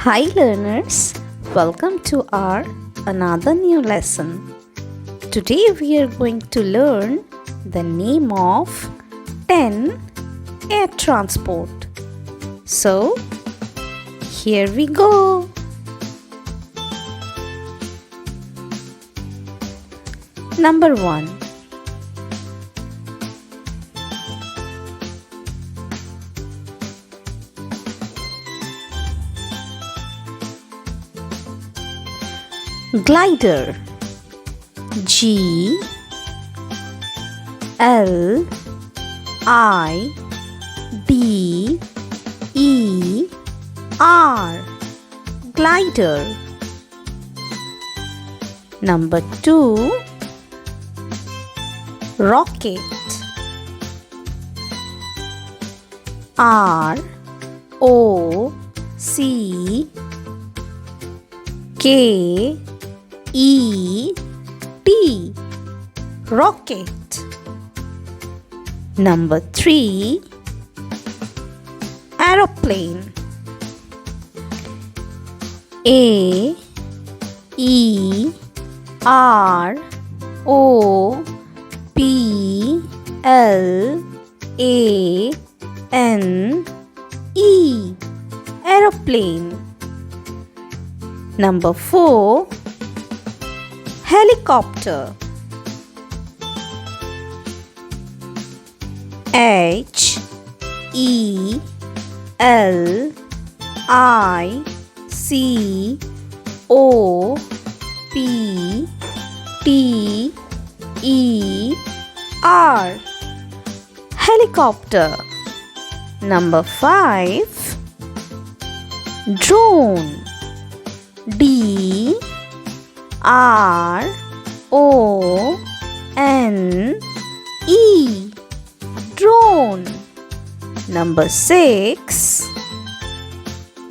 Hi learners, welcome to our another new lesson. Today we are going to learn the name of 10 air transport. So, here we go. Number 1. Glider. G L I D E R. Glider. Number 2. Rocket. R O C K E T. Rocket. Number 3. Aeroplane. A E R O P L A N E. Aeroplane. Number 4. Helicopter. H E L I C O P T E R. Helicopter. Number 5. Drone. D R O N E. Drone. Number 6.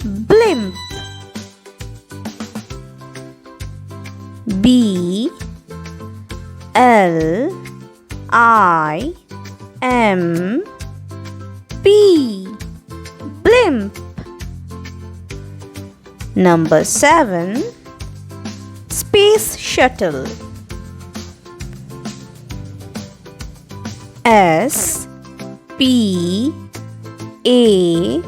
Blimp. B L I M P. Blimp. Number 7. Space shuttle. S P A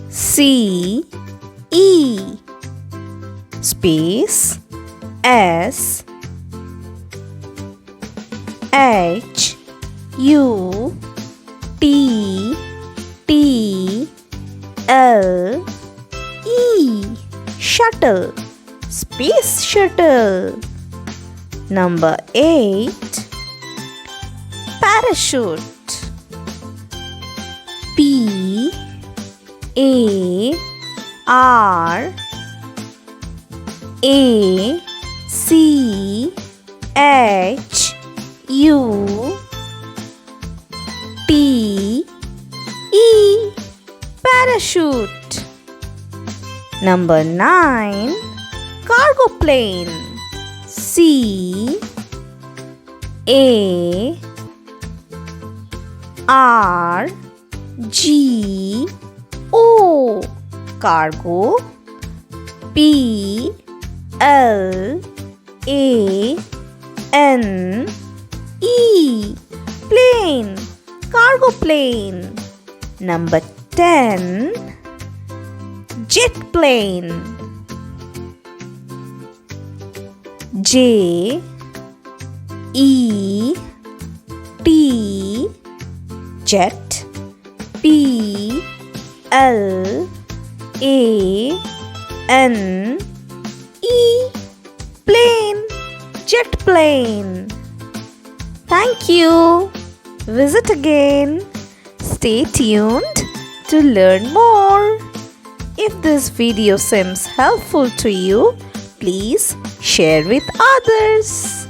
C E. Space. S H U T T L E. Shuttle. Space shuttle. Number 8. Parachute. P A R A C H U T E. Parachute. Number 9. Cargo plane. C A R G O. Cargo. P L A N E. Plane. Cargo plane. Number 10. Jet plane. J E T. Jet. P L A N E. Plane. Jet plane. Thank you. Visit again. Stay tuned to learn more. If this video seems helpful to you, please share with others.